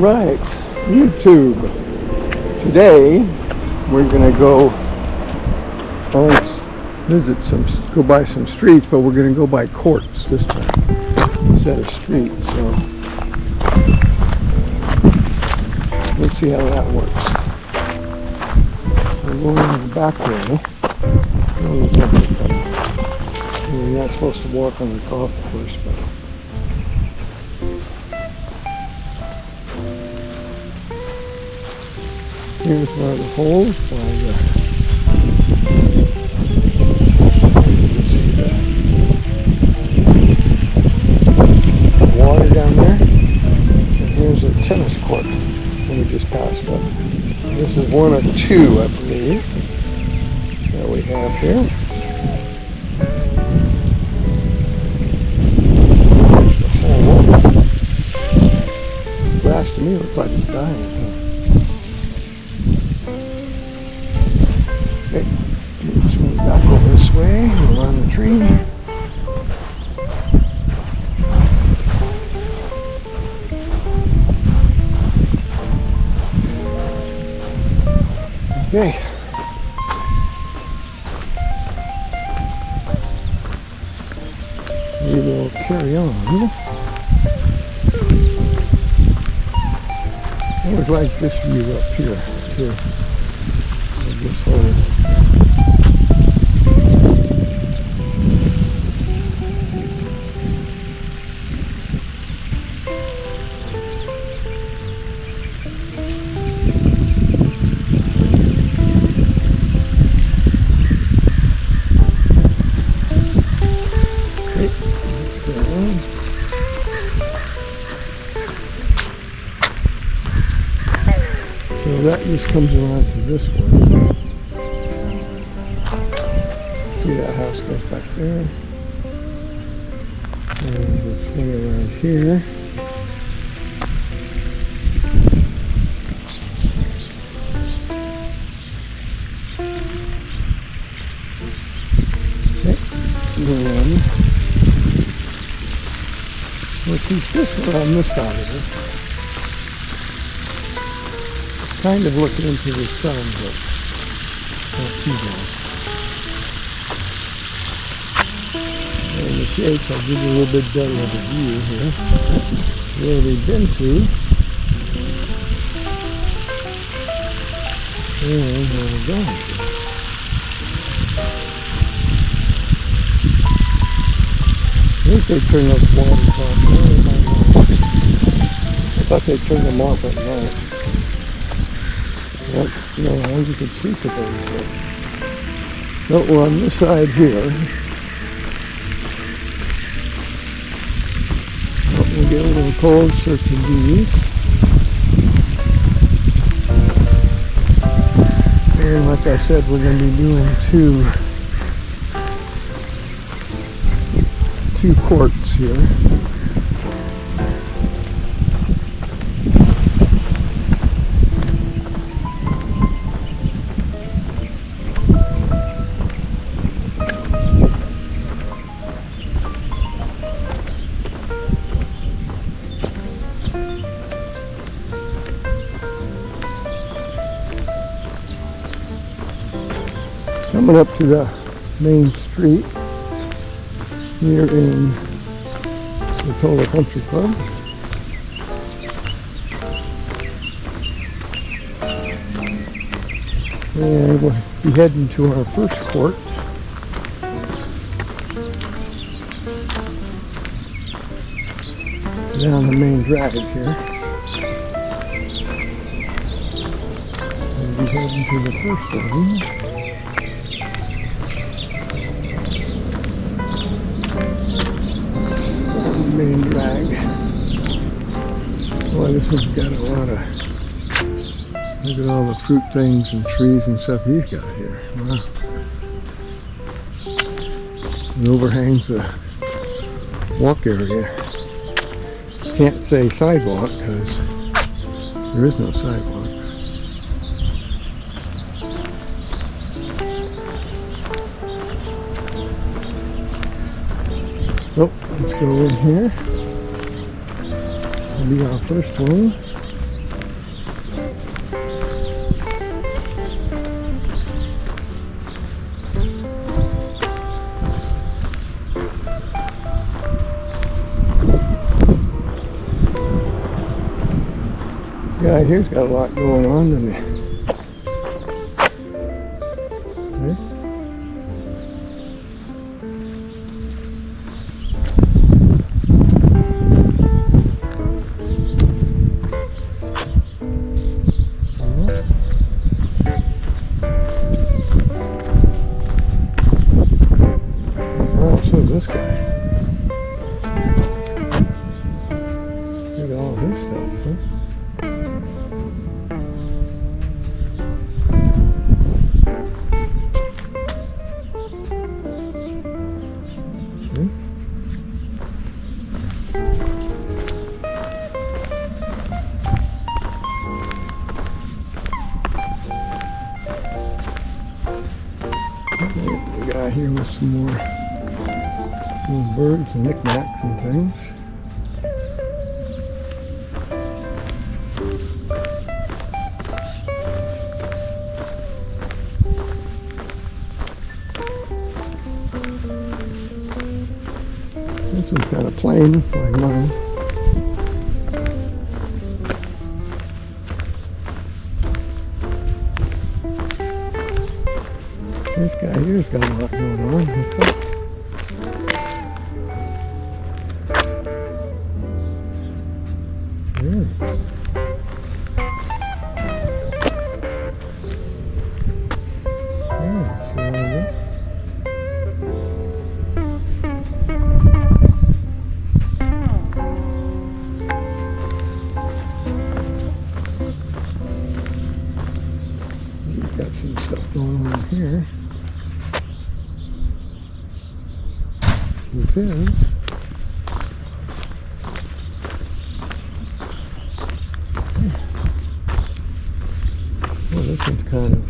Alright, YouTube. Today we're gonna go go by some streets, but we're gonna go by courts this time instead of streets. So let's see how that works. We're going the back way. Oh, there's nobody coming. You're not supposed to walk on the golf course, but here's one of the holes by the water down there. And here's a tennis court that we just passed up. This is one of two, I believe, that we have here. There's the hole. Grass to me looks like it's dying. Okay, let's move back over this way, around the tree. Okay. We will carry on. I always like this view up here, too. This hole. So that just comes around to this one. See that house goes back there. And this thing around here. Okay. Then we'll keep this one on this side of it. Kind of looking into the sun, but not too bad. And the shapes, I'll give you a little bit better of a view here. Where we've been to. And where we're going to. I think they turned those waters off. I thought they turned them off at night. Yep, no, as you can see today. But we're on this side here. But we'll get a little cold searching these. And like I said, we're going to be doing two courts here. Coming up to the main street here in Portola Country Club. And we'll be heading to our first court. Down the main drag here. We'll be heading to the first one. Main drag. Boy, this one's got a lot of, look at all the fruit things and trees and stuff he's got here. Wow. It overhangs the walk area. Can't say sidewalk because there is no sidewalks. Oh, let's go in here. It'll be our first one. guy here's got a lot going on, doesn't he? Okay. Oh, so this guy. Look at all this stuff, huh? The guy here with some more little birds and knickknacks and things. This one's kind of plain like mine. This guy here's got a lot going on. What's up? Yeah. Yeah, see all this? You've got some stuff going on here. This is well, this one's kind of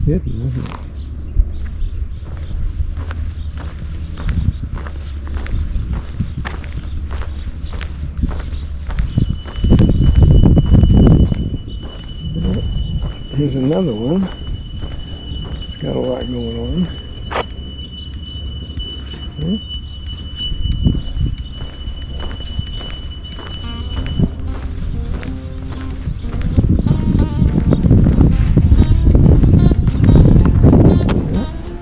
hidden, isn't it? Well, here's another one. It's got a lot going on. Hmm?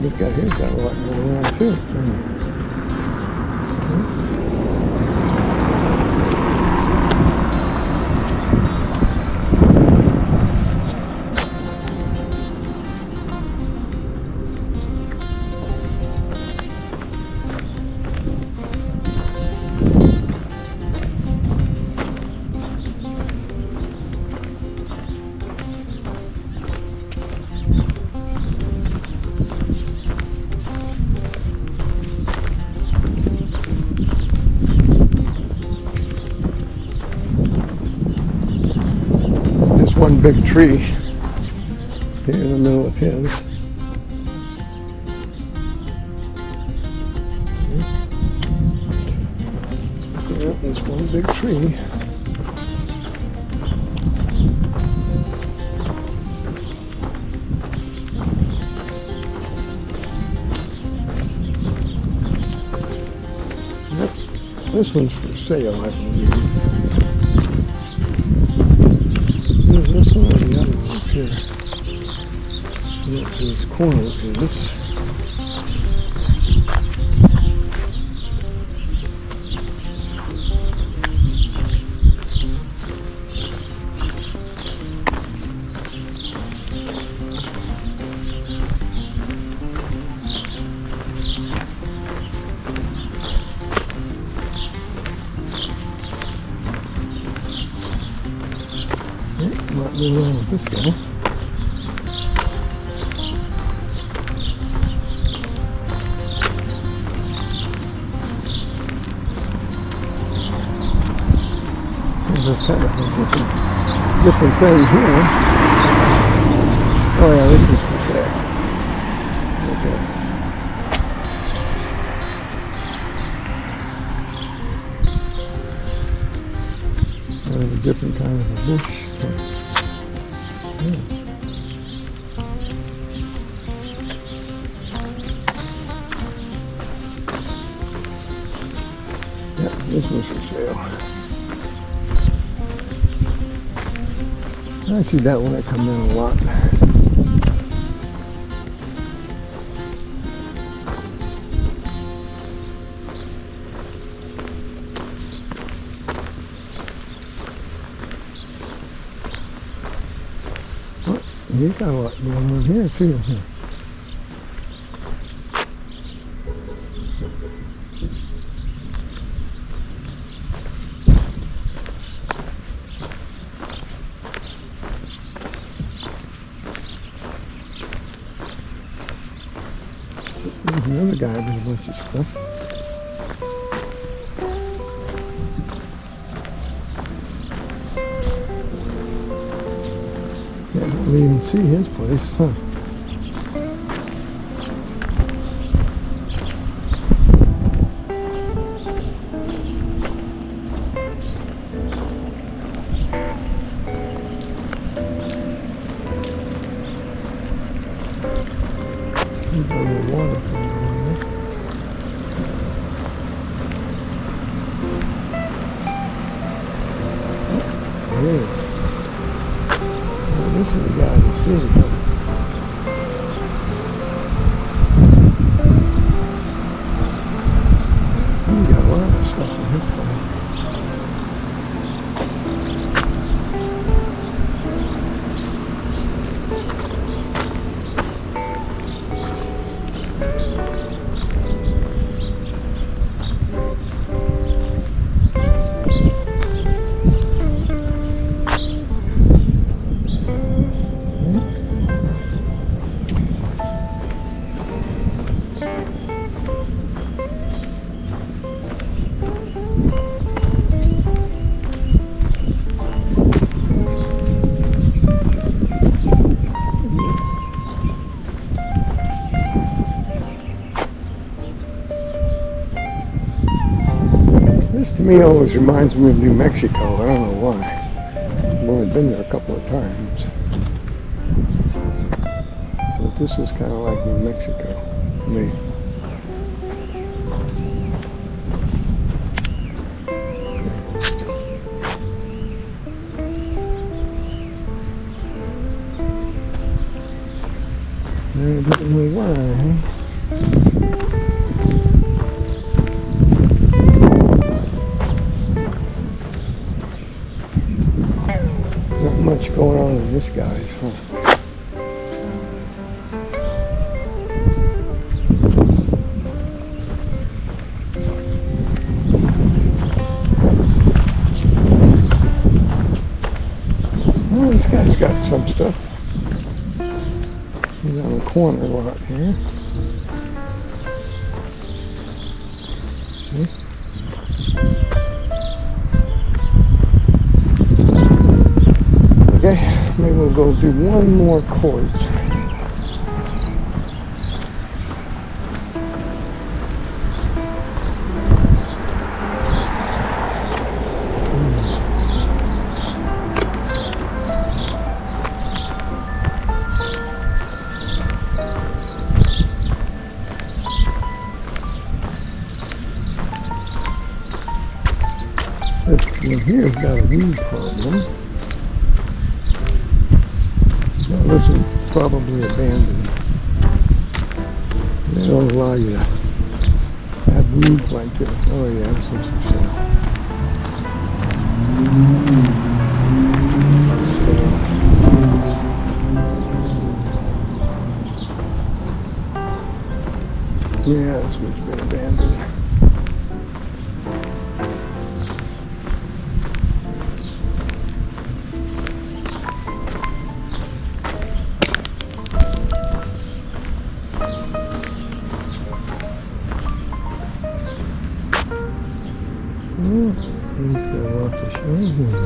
This guy here's got a lot going on too. One big tree here in the middle of his. Yeah, there's one big tree. Yep, this one's for sale, I believe. This one or the other ones here. This corner is. Not really wrong with this guy. There's kind of a different thing here. Oh yeah, this is for sale. Okay. There's a different kind of a bush. Yeah, this was for sale. I see that one, I come in a lot. Oh, he's got a lot going on here too. There's another guy with a bunch of stuff. Can't really even see his place, huh? There's a little water coming on there. Yeah. Well, this is the guy in the city. He's got a lot of stuff in his place. This to me always reminds me of New Mexico. I don't know why. I've only been there a couple of times. But this is kind of like New Mexico to me. Evidently why. Not much going on in this guy's, huh? Well, this guy's got some stuff. He's on the corner lot here. See? Okay, maybe we'll go do one more court. This one here's got a weed problem. Now this is probably abandoned. They don't allow you to have weeds like this. Oh yeah, this one's for sale. Yeah, this one's been abandoned. He's got a lot to show here.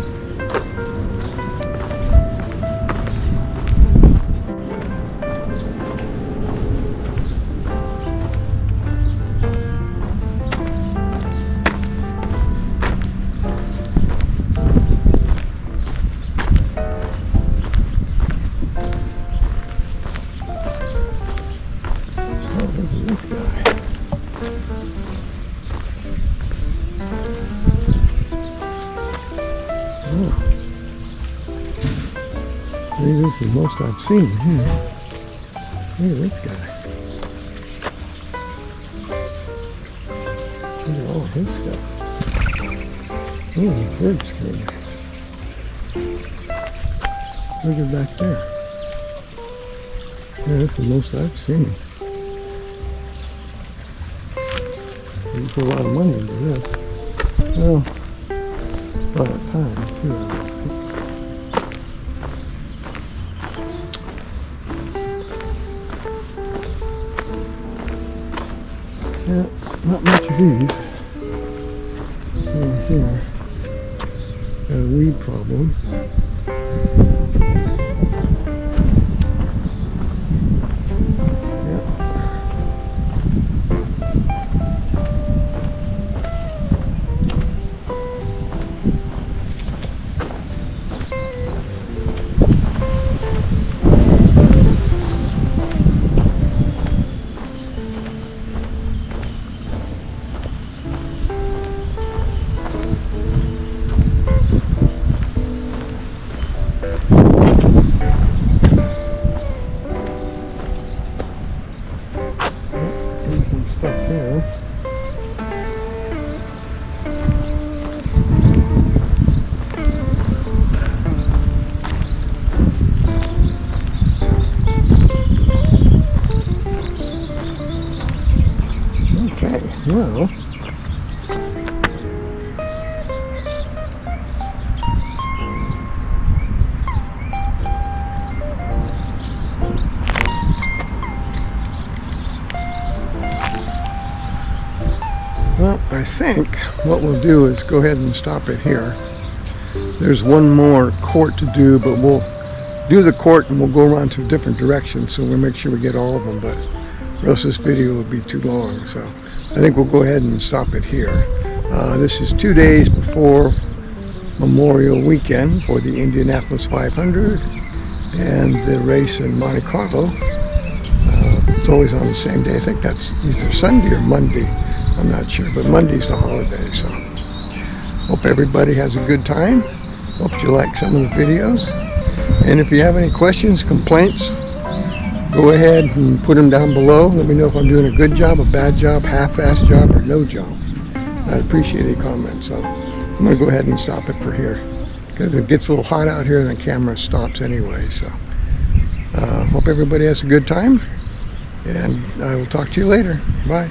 Oh, look at this guy. See, this is the most I've seen here. Look at this guy. Look at all his stuff. Oh, bird screen. Look at back there. Yeah, that's the most I've seen. You put a lot of money into this. Well, a lot of time too. Yeah, not much of these. See here. Got a weed problem. Well, I think what we'll do is go ahead and stop it here. There's one more court to do, but we'll do the court and we'll go around to a different direction, so we'll make sure we get all of them, but or else this video would be too long. So I think we'll go ahead and stop it here. This is 2 days before Memorial Weekend for the Indianapolis 500 and the race in Monte Carlo. It's always on the same day. I think that's either Sunday or Monday. I'm not sure, but Monday's the holiday. So hope everybody has a good time. Hope you like some of the videos. And if you have any questions, complaints, go ahead and put them down below. Let me know if I'm doing a good job, a bad job, half-assed job, or no job. I'd appreciate any comments. So I'm going to go ahead and stop it for here because it gets a little hot out here and the camera stops anyway. So hope everybody has a good time, and I will talk to you later. Bye.